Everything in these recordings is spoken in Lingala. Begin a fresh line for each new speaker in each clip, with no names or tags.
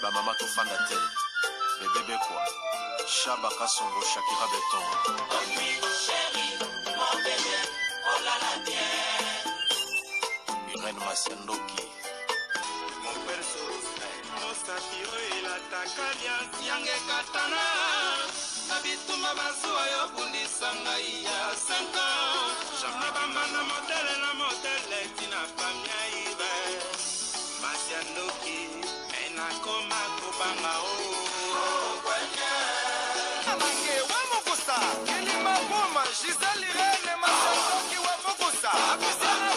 ba mama to fanda te bébé quoi Chaba Kasongo Shakira Beton
Oui chérie mon bébé oh là là bien
Irène Masiandoki
mon perso Osatiro ilataka liasi yange katana Nabituma basuwa yo bundisa ngai ya 5 ans Jamna bambana modele tina famia ibe Masiandoki ena koma kubanga o kwenye Amange wa mokusa Kelima boma Giselle Irene Masiandoki wa mokusa Akusana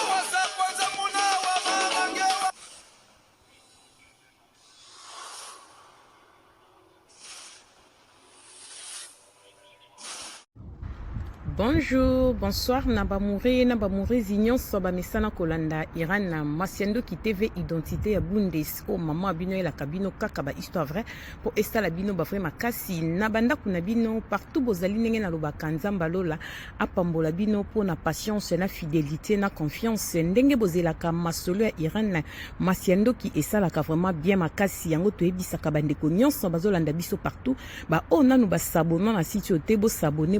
kwanza muna wa marange wa
Bonjour, bonsoir, Nabamouri, Zignon, Soba Mesana Kolanda, Iran, Masiandoki TV, Identité à Bundes, oh maman Abino et la cabino, Kakaba, histoire vraie, pour Esta Labino, Bafre Makasi, Nabanda Kunabino, partout, Bozaline, Naloba, Kanzamba Lola, Apambola Bino, pour na patience, na fidélité, na confiance, Ndenge Bozelaka, Masolo, Iran, Masiandoki, et ça, la vraiment bien Makasi, Yango, Toebi, Sakabande Konyon, Sobazolanda Biso partout, bah, oh, Nanou, s'abonner à site, Tebo, s'abonner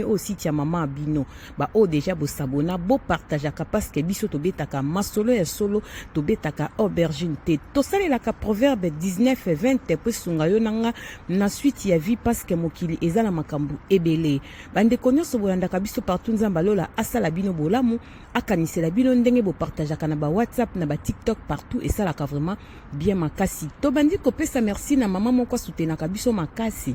au site. Maman Abino ba o déjà bo sabona bo partage ka parce que biso to betaka masolo ya solo to betaka aubergine te to salela ka proverbe 19:20 pe sunga yo nanga na suite ya vie parce que mokili ezala makambu ebele bande konyo so bolanda ka biso partout nzamba lola asala bino bolamu akanisela bino ndenge bo partage ka na ba WhatsApp na ba TikTok partout et ça la ka vraiment bien makasi to bandi ko pesa merci na maman moko soutenir ka biso makasi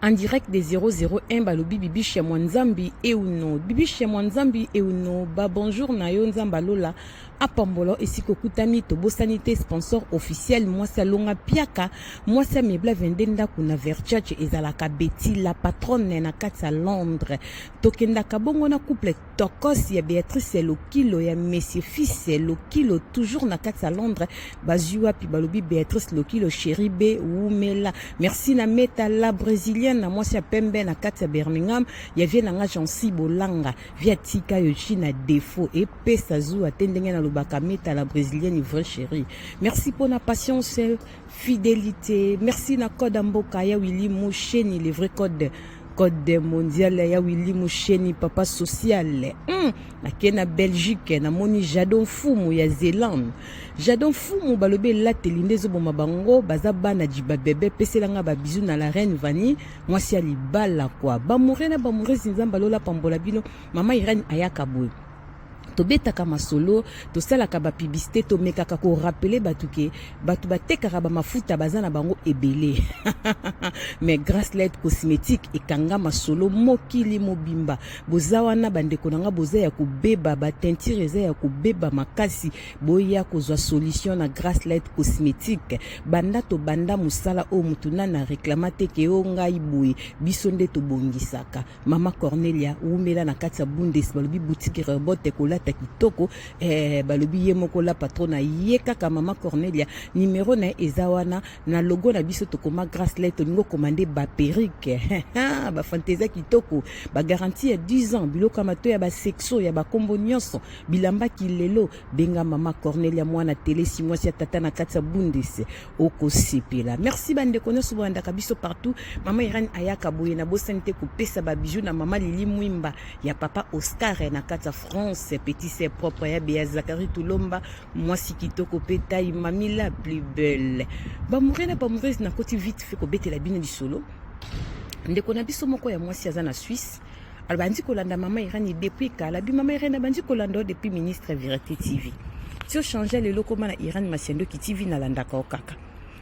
en direct des 001 balobi bibi chez Mwanzambi et uno bibi chez Mwanzambi et uno ba bonjour na yo nzamba lola apambolo esiko kutami to bosanité sponsor officiel moi salonga piaka moi sa mebla vendenda kuna verchach ezalaka Betty la patronne na katsa Londres tokenda kabongo na couple tokos ya Béatrice Lokilo ya Monsieur Fils Lokilo toujours na katsa Londres bazua pi balobi Béatrice Lokilo chérie B Oumela merci na meta la brésilienne na moi sa pembe na katsa Birmingham ya vie na Jansi Bolanga via tika yo china défaut et pesa zu atendenge na Bakameta la brésilienne vraie chérie. Merci pour la patience, fidélité. Merci na code Amboka ya Willy Moucheni, le vrai code mondial ya Willy Moucheni papa social. Na kena Belgique na moni Jadon Fumu ya Zélande. Jadon Fumu balobe la telinde zo boma bango bazaba na jiba bébé peselanga ba bisou na la reine Vani moi si ali bala quoi. Ba mourena ba mourir zinzamba lola pambola bino mama Irene ayaka boy. To betaka masolo to salaka ba publicité to mekaka ko rappeler batuke batu batekaka ba mafuta bazana bango ebele mais Gracelette cosmétique ekanga masolo mokili mobimba bozawana bandeko nanga boza ya kubeba ba teinture eza ya kubeba makasi boya kozwa solution na Gracelette cosmétique banda to banda musala o mutuna na réclamate ke o ngai boye biso nde to bongisaka mama Cornelia umela na katsa Bundes balobi boutique robot ko lata kitoko balobi ye moko la patrona ye kaka mama Cornelia numéro na ezawana na logo na biso tokoma Gracelette ningo commandé ba perruque ba fantaisie kitoko ba garantie ya 10 ans biloko mato ya ba sexo ya ba kombo nyonso bilamba kilelo benga mama Cornelia mwana télé si moi si tata na katsa Bundes okosipela merci bande konoso banda kabiso partout mama Irene ayaka boye na bosante ko pesa ba bijou na mama Lili Mwimba ya papa Oscar na katsa France petit c'est propre ya Béa Zakari Tulomba moi si kitoko petaille mami la plus belle ba mourir na koti vite fait ko betela bino di solo ndeko na biso moko ya moi si azana Suisse albandi kolanda mama Irene depuis kala bi mama Irene bandi kolanda depuis ministre Vérité TV si on changeait le loko mana Irene Masiandoki TV na landa ka okaka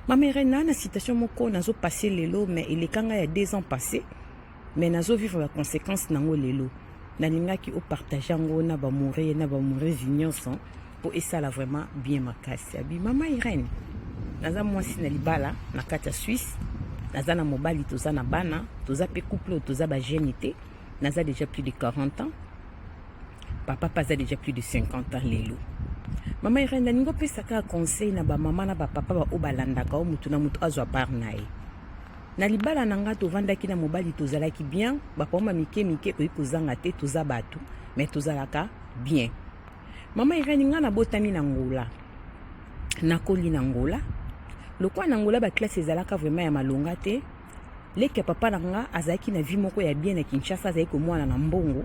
mama Irene na citation moko nazo passer lelo mais il est kanga ya 2 ans passé mais nazo vivre la conséquence nango lelo nalingaki o partager ngo na ba mourir nyonso pour esala vraiment bien makasi abi mama Irene naza mwasi na libala na kata Suisse naza na mobali toza na bana toza pe couple toza ba jeunité naza déjà plus de 40 ans papa paza déjà plus de 50 ans lelo mama Irene ningo pesa ka conseil na ba mama na ba papa ba obalandaka o mutu na mutu azwa par nae na libala nanga to vandaki na mobali tozalaki bien ba poma mike ko ikozanga te toza batu mais tozalaka bien mama Irene nga na botami na ngola nakoli na ngola lokwa na ngola ba classe ezalaka vraiment ya malonga te leke papa nanga azalaki na vie moko ya bien na Kinshasa azalaki komwana na mbongo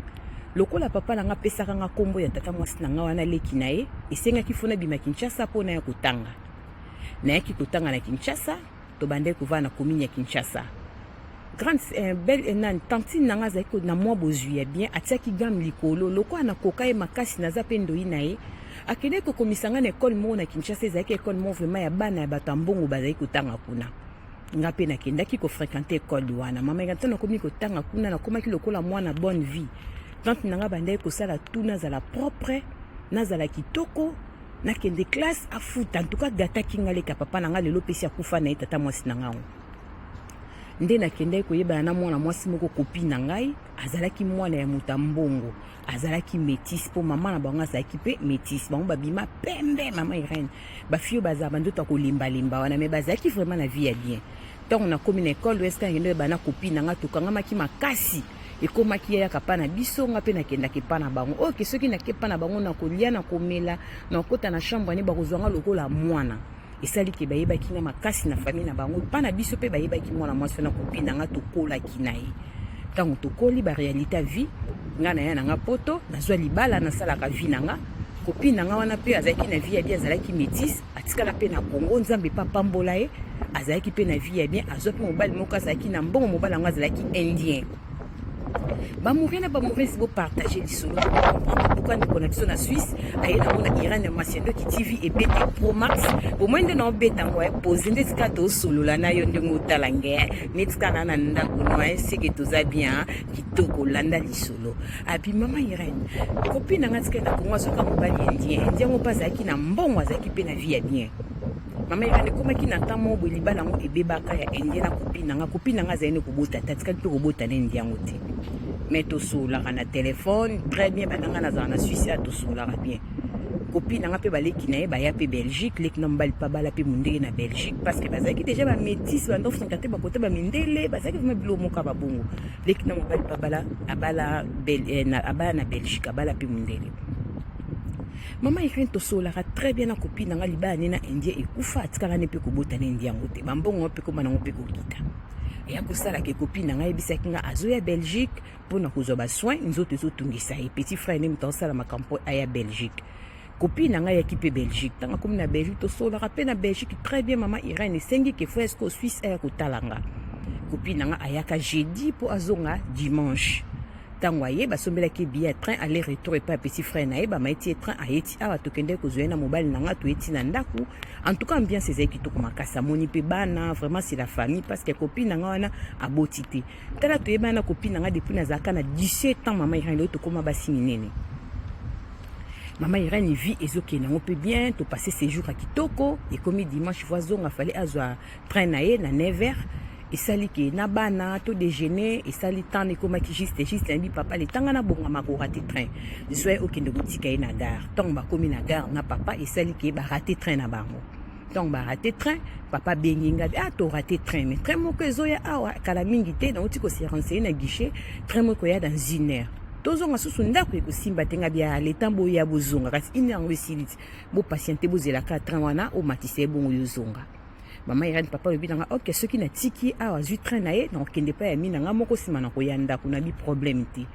lokola papa nanga pesaka nga kombo ya tata mwasi nanga wana leki na ye esengaki fona bima Kinshasa mpona ya kotanga nayaki kotanga na Kinshasa tobandaki kovaa na commune ya Kinshasa grande belle tantine nanga azalaki na mwa bozwi ya bien atiaki gam likolo lokola na koka ye makasi naza mpe ndoi na ye akendeki kokomisa nga na ekole moko na Kinshasa ezalaki ekole moko vraiment ya bana ya bato ya mbongo bazalaki kotanga kuna nga mpe nakendaki kofréquente ekole wana mama ntango nakomi kotanga kuna nakomaki lokola mwana bonne vie tante nanga bandaki kosala tout nazala propre nazala kitoko nakende classe afuta en tout cas gataki nga leka papa nanga lelo pesi akufa na ye tata mwasi nanga ngo nde nakendaki koyebana na mwana mwasi moko kopine na ngai azalaki mwana ya moto ya mbongo azalaki métis mpo mama na bango azalaki mpe métis bango babima pembe mama Irene bafio bazala bandoto ya kolembalemba wana me bazalaki vraiment na vie ya bien ntango nakomi na ekole oyeska nakende oyebana kopine na nga tokangamaki makasi ekomaki yayaka pa na biso nga mpe nakendaki pa na bango oke soki nake pa na bango nakolia nakomela nakota na chambre ane bakozwanga lokola mwana esaliki bayebaki nga makasi na famille na bango pa na biso mpe bayebaki mwana mwasi na kopine na nga tokolaki na ye ntango tokoli baréalité ya vie nga na ya na nga poto nazwa libala nasalaka vie na nga kopine na nga wana mpe azalaki na vie ya bien azalaki métis atikala mpe na Congo nzambe mpe apambola ye azalaki mpe na vie ya bien azwa mpe mobali moko azalaki na mbongo mobali yango azalaki indien bamourir na bamourir si bopartage lisolo pourquoi ndeko na biso na Suisse aye na mona Irane Masiendo ki TV ebete Pro Max bomoi nde na obeta ngo pose nde tika tosolola na yo ndenge otala nge netika na ndako no seke toza bien kitoko landa lisolo api mama Irene copine nga tika na Congo azoka mobali indien ndiango mpe azalaki na mbongo azalaki mpe na vie ya bien mama Irene komaki na ntan moko boye libala yango ebebaka ya indien na copine nga azali ne kobota tatikaki mpe kobota na indiango te mais tosolaka na telefone très bien bananga nazala na Suisse ya tosolaka bien copine nanga mpe baleki na ye baya mpe Belgique leki na mobali mpe abala mpe mondele na Belgique parce que bazalaki déjà bamétis bandofrika te bakota bamindele bazalaki vraimen bilo moko ya babongo leki na mobali mpe abala na Belgique abala mpe mondele mama Irene tosolaka très bien na copine nanga libala ne na indien ekufa atikala ne mpe kobota na indien yango te bambongo mpe koma nango mpe kokita eya kosalaka ekopine na ngai yebisaki nga azoya Belgique mpona kozwa basoin nzoto ezotungisa ye petit frère ne moto asala makambo aya Belgique copine na ngai ayaki mpe Belgique ntango akomi na Belgique tosolaka mpe na Belgique très bien mama Irene esengi ke fo eske Suisse aya kotalanga copine na nga ayaka jeudi mpo azonga dimanche ntango aye basombelaki billet ya train aller retour epa ya petit frère na ye bamaiti ye train ayeti awa tokendeki kozwa ye na mobali na nga toyeti na ndako en tout cas ambiance ezalaki kitoko makasi amoni mpe bana vraiment c'est la famille parce que copine na nga wana aboti te tala toyebana na copine na nga depuis nazalaka na 17 ans mama Irene leo tokóma basi minene mama Irene vie ezokende yango mpe bien topase séjour ya kitoko ekomi dimanche voisonga fale azwa train na ye na 9h esali ke na bana to déjeuner esali temps ekomaki juste nayebi papa letanga na bongama korate train soye okende kotika ye na gare ntango bakomi na gare na papa esali ke barate train na bango ntango barate train papa bengi nga torate train mais train moko ezoya awa kala mingi te nauti kosi renseye na guichet train moko ya dans 1 heure tozonga susu ndako ekosimba te nga bia letambo oyo ya bozonga kasi 1 heure yango esili ti bopatiente bozelaka train wana omatisa ye bongo yozonga mama Irene papa lobi nanga ok soki natiki awa azwi train na ye nakokende pa ya mina nga moko nsima na koya ndako nabi problème te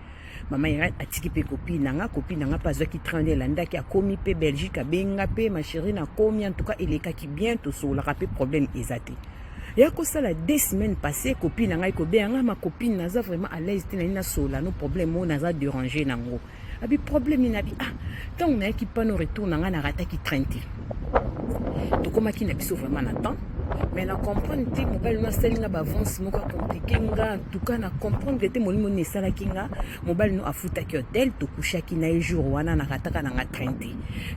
mama Irene atiki mpe copine nanga mpe azwaki train nde elandaki akomi mpe Belgique abenga mpe machérie nakomi en tout cas elekaki bien tosolaka mpe problème eza te ya kosala 2 semaines passées copine nanga ekobenga ma copine naza vraiment à l'aise te nani nasola no problème oyo naza déranger nango abi problème nabi ntango nayaki pano retour nanga narataki train te tokomaki na biso vraiment na temps mais na comprendre te mobali no asali nga bavance moko akomplike nga en tout cas na comprendre te molimo no esalaki nga mobali no afutaki hotel tokushaki na ye jour wana narataka na nga train te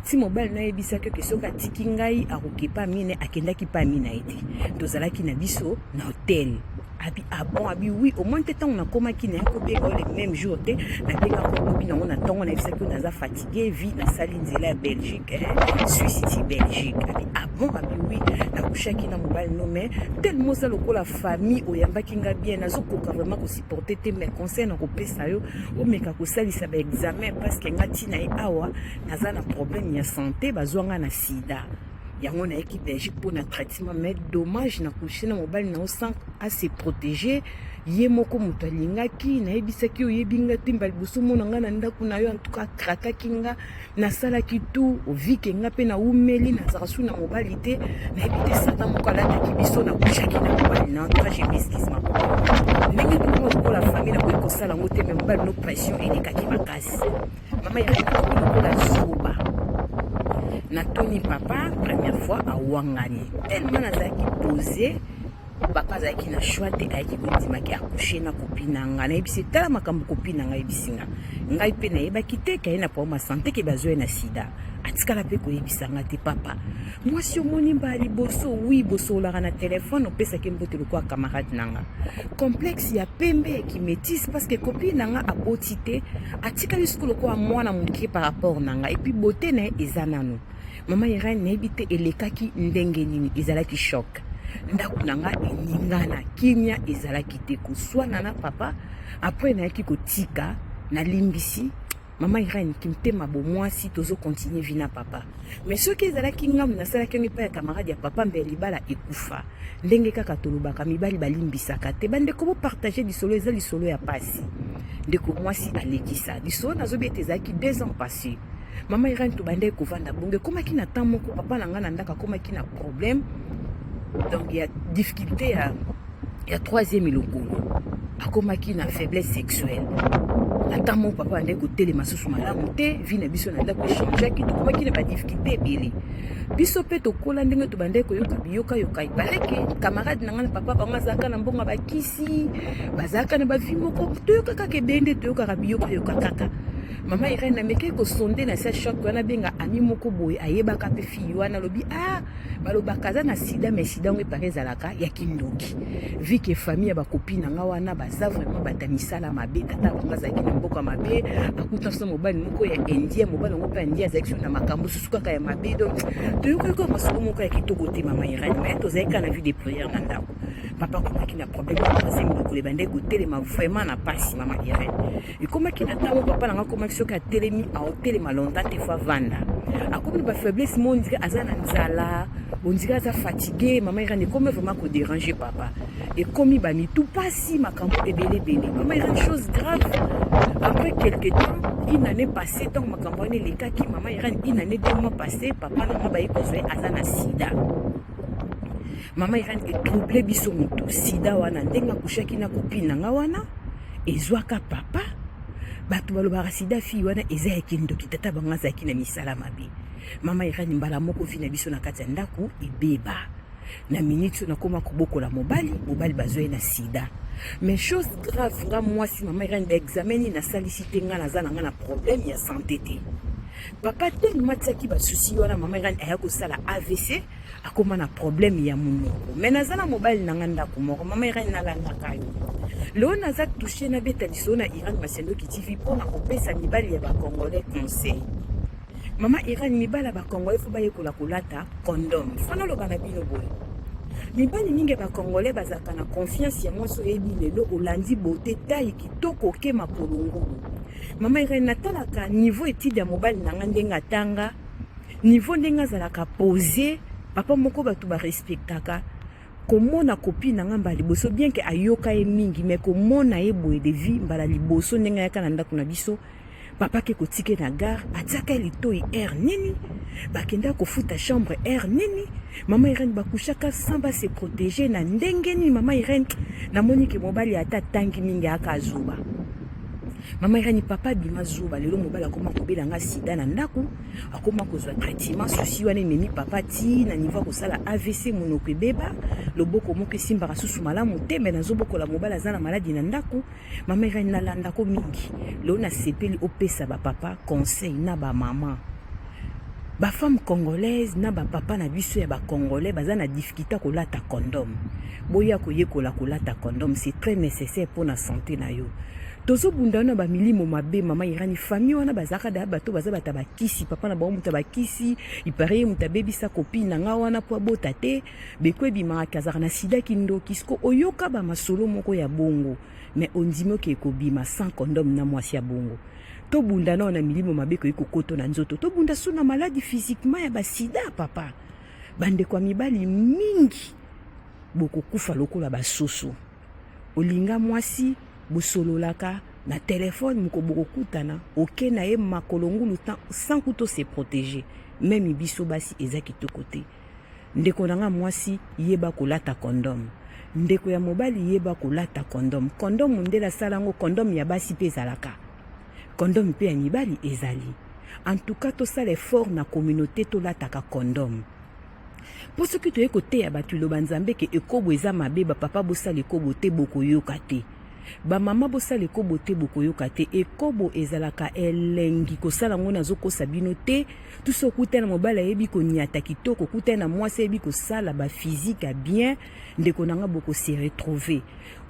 ti mobali no ayebisaki oke soki atiki ngai akoki pa mine akendaki pa mi na ye te tozalaki na biso na hotel abi bon abi oui au moins te ntango nakomaki na ye kobenga le même jour te nabengaka lobi nango na ntongo nayebisaki naza fatigué vie nasali nzela ya Belgique Suisse ti Belgique abi bon abi oui nakushaki na mobali no mais tellement oza lokola famille oyambaki nga bien nazokoka vraiment kosupporte te mais conseil na kopesa yo omeka kosalisa baexamen parce que nga ntina ye awa naza na problème ya santé bazwanga na sida yango na équipe Belgique pour un traitement mais dommage na coucher na mobile na sans à se protéger ye moko moto alingaki na yebisaki oyebinga timba liboso mona nga na ndako na yo en tout cas krakaki nga nasalaki tout ovike nga pe na umeli na zarasu na mobile te na yebite sata moko alataki biso na kushaki na mobile na en tout cas je m'excuse ma ndenge tout pour la famille na kosala ngo te mais mobile no pression elekaki makasi mama ya soba na Tony papa première fois à Wangani tellement nazaki posé papa azaki na choix te ayaki kondimaki accoucher na copine na nga na yebisi tala makambo copine na nga yebisinga ngai mpe nayebaki te kaye na problème ya santé ke bazwa na sida atikala mpe koyebisanga te papa mwasi omoni mba liboso wi bosolaka na telefone opesaki mbote lokwa camarade na nga complexe ya pembe ekimétise parce que copine na nga aboti te atikali siko lokwa mwana moke par rapport na nga epuis bote na ye eza nano mama Irene nayebi te elekaki ndenge nini ezalaki choc ndako na nga eningana kimia ezalaki te koswana na papa après nayaki kotika na limbisi mama Irene kimtema bo mwasi tozo continuer vina papa mais soki ezalaki ngam nasalaki yango epai ya camarade ya papa mbe libala ekufa ndenge kaka tolobaka mibali balimbisaka te bandeko bopartage lisolo eza lisolo ya pasi ndeko mwasi alekisa lisolo nazobi ete ezalaki 2 ans passés mama Irene tobandai kovanda bonge komaki na temps moko papa na nga na ndaka komaki na problème donc il y a difficulté ya troisième lokolo akomaki na faiblesse sexuelle ata mo papa ande kotelema susu malamu te vi na biso na ndako echangeaki tokomaki na badifficulté ebele biso mpe tokola ndenge tobandai koyoka biyoka ebaleke camarade na nga na papa bango azalaka na mbongo bakisi bazalaka na bavi moko toyoka kaka ebele nde toyokaka biyoka kaka mama Irene nameki kosonde na sa choc wana benga ami moko boye ayebaka mpe fille wana lobi balobaka aza na sida mais sida ngo epare ezalaka ya kindoki vi ke famille ya bakopine na nga wana baza vraiment bata misala mabe tata bango azalaki na mboka mabe akuta so mobali moko ya indien mobali yango mpe ya indien azalaki na makambo susu kaka ya mabe donc toyokoyoka masolo moko ya kitoko te mama Irene mais tozalaki na vie de prière na ndako papa komaki na problème asengi lokolo ebandai kotelema vraiment na pasi mama Irene ekomaki na ntango papa na nga komaki soki atelemi aotelema longtemps te fois vanda akomi na bafaiblesse mo ondire aza na nzala ondire aza fatigué mama Irene ekomi vraiment kodéranger papa ekomi bamitu pasi makambo ebelebele mama Irene chose grave après quelque temps une année passée donc makambo wana elekaki mama Irene une année 2 mois passé papa na nga baye kozwa aza na sida mama Irene etrouble biso motu sida wana ndenge akushaki na kopine na nga wana ezwaka papa bato balobaka sida fille wana eza ya kindoki tata bango azalaki na misala mabe mama Irene mbala moko vi na biso na kati ya ndako ebeba na minute nakoma kobokola mobali bazwa ye na sida mais chose grave nga mwasi mama Irene baexameni nasalisi te nga naza na nga na problème ya santé te papa tellement atiaki basusi wana mama Irene aya kosala AVC akoma na problème ya monoko mais naza na mobali na nga ndako moko mama Irene nalandaka yo leo naza touché na beta lisolo na Irene Masendoki TV mpona kopesa mibali ya bakongolais conseil mama Irene mibali ya bakongolais fo bayekola kolata condom fana loba na bino boye mibali mingi ya bakongolais bazalaka na confiance ya mwasi oyebi lelo olandi bote taille kitoko okema polongolo mama Irene natalaka niveau étude ya mobali na nga ndenge atanga niveau ndenge azalaka posé papa moko bato barespectaka komona copine na nga mbala liboso bien ke ayoka ye mingi mais komona ye boye de vie mbala liboso ndenge ayaka na ndako na biso papa ke kotike na gare atiaka litoi air nini bakenda kofuta chambre air nini mama Irene bakushaka sans se protéger na ndenge nini mama Irene namoni ke mobali ata tangi mingi aka azuba mama Irene papa bima zuba lelo mobali akoma kobela nga sida na ndako akoma kozwa traitement susi wana ememi papa ti na niveau kosala AVC monoko ebeba loboko moko esimbaka susu malamu te me nazobokola mobali aza na maladi na ndako mama Irene nalandako mingi lelo nasepeli opesa bapapa conseil na bamama bafemme congolaise na bapapa na biso ya bacongolais baza na difficulté kolata condom boya koyekola kolata condom c'est très nécessaire pour na santé na yo tozobunda na bamilimo mabe mama Irene famille wana bazaka da bato baza bata bakisi papa na bango muta bakisi ipare muta bebisa copine na nga wana po bota te bekwebi makazaka na sida kindoki sko oyoka ba masolo moko ya bongo mais ondimo ke kobima sans condom na mwasi ya bongo tobunda na milimo mabe ko koto na nzoto tobunda suna maladie physiquement ya basida papa
bande kwa mibali mingi bokokufa lokola basoso olinga mwasi bosololaka na telefone moko bokokutana oke na ye makolo ngulu sans kuto se protéger même biso basi eza kitoko te ndeko nanga mwasi yeba kolata kondom ndeko ya mobali yeba kolata kondom kondom ndela salango kondom ya basi pe ezalaka kondom pe ya mibali ezali en tout cas tosala effort na communauté tolataka kondom po soki toye koteya bato loba nzambe ke ekobo eza mabe bapapa bosala ekobo te bokoyoka te bamama bosala ekobo te bokoyoka te ekobo ezalaka elengi kosala ngo nazokosa bino te tuso okutana mobali ayebi koniata kitoko okutana mwasi ayebi kosala baphysique bien ndeko nanga bokose retrouver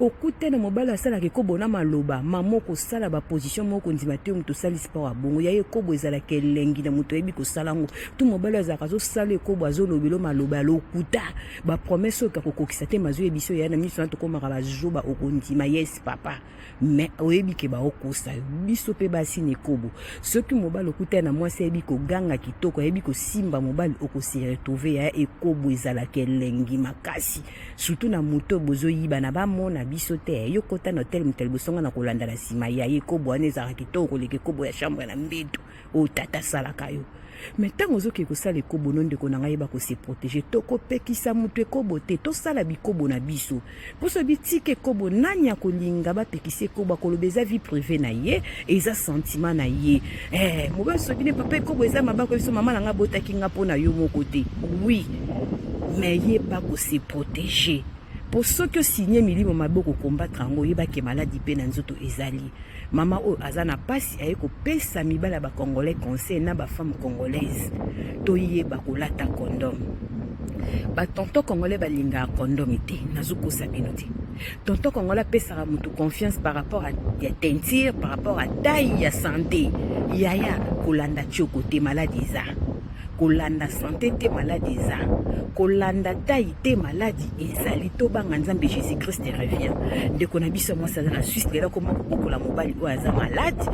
okutana mobali asalaka ekobo na maloba mama okosala baposition moko ndima te moto osali sport ya bongo ya ekobo ezalaka elengi na moto ayebi kosala ngo tu mobali azalaka azosala ekobo azolobelo maloba alokuta bapromese oyoka kokokisa te mazwi ebiso ya na miso na tokomaka bazoba okondima yes papa mais oyebi ke baokosa biso pe basi na ekobo soki mobali okutana na mwasi ayebi koganga kitoko ayebi kosimba mobali okosi retrouver ya ekobo ezalaka elengi makasi surtout na moto bozoyiba na bamona biso te yo kota na hotel motel bosonga na kolanda na nsima ya ekobo wana ezalaka kitoko koleka ekobo ya chambre na mbeto oyo tata asalaka yo mais ntango ozoki kosala ekobo no ndeko na ngai yeba kose protéger tokopekisa moto ekobo te tosala bikobo na biso poso bitika ekobo nani akolinga bapekisa ekobo akoloba eza vie privé na ye eza sentiment na ye mobali soki ne papa ekobo eza mabako biso mama na nga botaki nga mpo na yo moko te oui mais yeba kose protéger po soki osinye milimo maboko combattre yango oyebake maladi mpe na nzoto ezali mama oyo aza na pasi aye kopesa mibala bacongolais conseil na bafemme congolaise toyeba kolata kondom batonto congolais balingaka kondom te nazokosa bino te tonto congolais apesaka moto confiance par rapport à teinture par rapport à taille ya santé yaya kolanda tioko te maladi eza kolanda santé te maladi eza kolanda taille te maladi ezali tobanga nzambe jésus christ revient ndeko na biso mwasi aza na suisse lelo koma kobokola mobali oyo aza maladi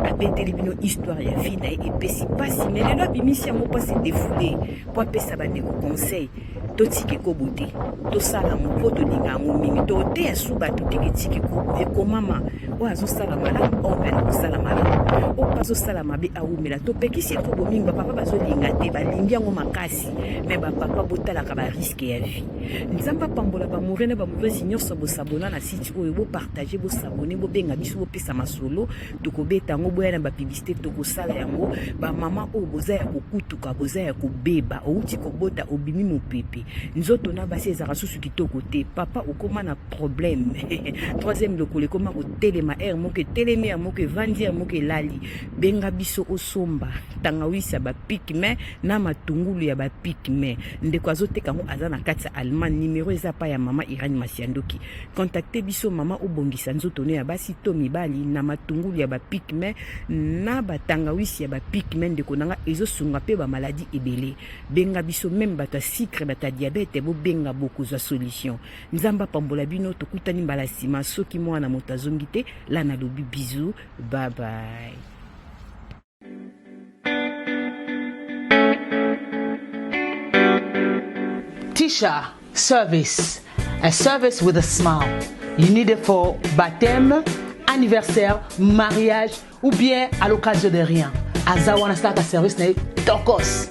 abeteli bino histoire ya vie na ye epesi mpasi me lelo abimisi yango mpasi defule mpo apesa bandeko conseil totika ekobo te tosala mpo tolinga yango mingi toteya su bato teke tika ekobo ekomama oyo azosala malamu oyo mpe nakosala malamu oyo mpe azosala mabe awumela topekisi ekobo mingi bapapa bazolinga te balingi yango makasi me bapapa botalaka bariske ya vie nzambe apambola bamoure na bamouresi nyonso bosabona na site oyo bopartage bosabone bobenga biso bopesa masolo tokobeta yango boya na bapiblisité tokosala yango bamama oyo boza ya kokutuka boza ya kobeba outi kobota obimi mopepe nzoto na basi ezaka susu kitoko te papa okoma na problème troisième lokolo ekoma kotelema aire moko etelemi ya moko evandi ya moko elali benga biso osomba tangawisi ya bapikme na matungulu ya bapikme ndeko azoteka yango aza na kati ya allemagne numero eza pa ya mama irani masiandoki contacte biso mama obongisa nzoto no ya basi to mibali na matungulu ya bapikme na batangawisi ya bapikme ndeko nanga ezosunga mpe bamaladi ebele benga biso meme bato ya sucre bato ya diabete bobenga bokozwa solution nzamba pambola bino tokutani mbala nsima soki mwana moto azongi te la nalobi bizu bye bye.
Tisha service, a service with a smile. You need it for baptême, anniversaire, mariage ou bien à l'occasion de rien. Azawana start a service na tokos.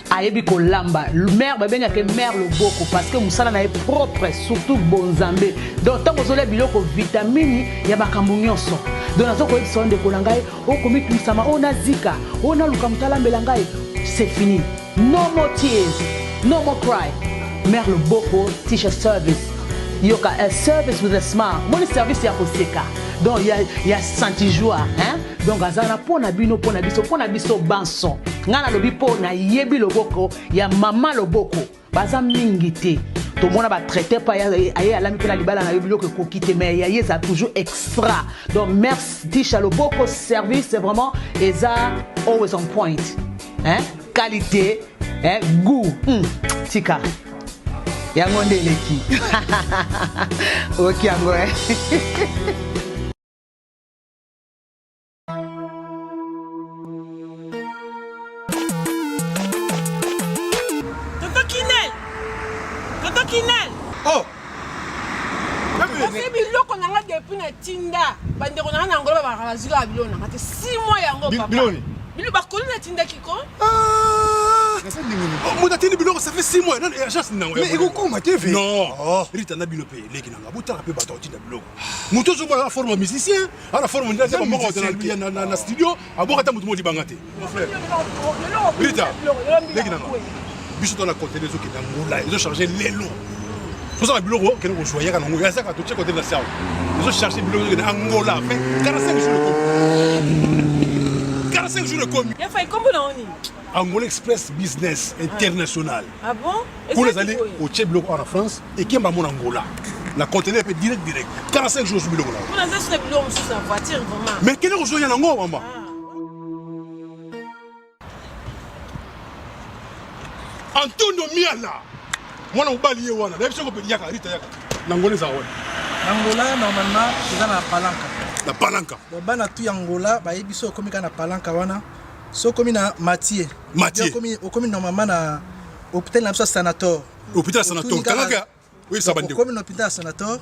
Ayebi ko lamba mère babenga ke mère loboko parce que musala na propre surtout bonzambe donc tant ozole biloko vitamine ya bakambu nyonso donc nazo ko ebisonde ko langai o komit misama o nazika o na luka mutala melangai c'est fini no more tears no more cry mère loboko Tisha service yoka a service with a smile mon service ya koseka donc ya senti joie hein donc azana pona bino pona biso banson ngana lobi pona yebi loboko ya mama loboko baza mingi te to mona ba traiter pa aye alami pela libala na yebi loko kokite mais ya yeza toujours extra donc merci Tisha loboko service c'est vraiment eza always on point hein qualité hein goût tika yango ndeleki OK yango
Tonton Kinel,
Kinel.
Oh.
Ofe biloko nanga depuis na tinda. Bandeko nanga na ngolo ba bazila biloko nanga te 6 mois yango papa.
Biloni.
Bilo bakoli na tinda kiko.
Mon atteint biloko ça fait 6 mois. Non, agence non.
Mais il comment TV?
Non. Rita na bilo pe leki nanga. Buta pe bato tinda biloko. Muto zo la forme musicien, à la forme ndase ba moko na studio, aboka ta mutu modi bangate. Mon frère. Rita. Leki nanga. Biso dans la côté des qui d'Angola, ils ont chargé les lots. Faut ça biloko que nous joyeux quand on ça quand tu côté de la salle. Ils ont chargé biloko de Angola, fait 45 jours de 45 jours de commis.
Ya fait comment là on y?
Angola Express Business International.
Ah bon?
Pour les aller au Tchèque bloc en France et qui m'a mon Angola. La conteneur est direct. 45 jours sur biloko là.
Pour les sur biloko sur sa voiture vraiment.
Mais quel est rejoint en Angola maman? Antonio Miala. Mwana ubali ye wana. Dabi soko pe yaka Rita yaka. Nangola za wana.
Angola normalement c'est dans la palanca.
La palanca.
Donc bana tu Angola ba yebi so komi kana palanca wana. So komi na Mathieu.
Mathieu.
Komi normalement na hôpital na sanator.
Hôpital sanator. Kalaka. Oui ça bande.
Komi na hôpital sanator.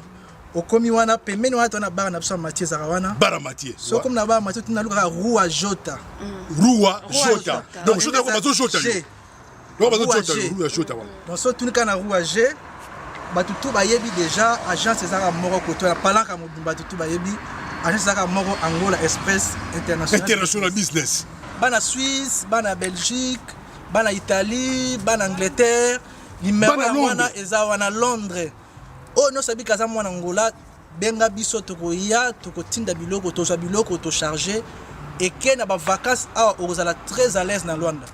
Okomi wana pembeni wana tona bara na biso Mathieu zarawana.
Bara Mathieu.
So komi na bara Mathieu tuna luka Rua Jota.
Rua Jota. Donc Jota ko bazo Jota. Donc so
tuni kana Rua G. Batutu bayebi déjà agence ezaka moko koto na palanka mobimba batutu bayebi agence ezaka moko Angola Express
International Business.
Bana Suisse, bana Belgique, bana Italie, bana Angleterre, numéro wana eza wana Londres. Oh no sabi kaza mwana Angola benga biso tokoya tokotinda biloko to charger et que na ba vacances a ozala très à l'aise na Luanda.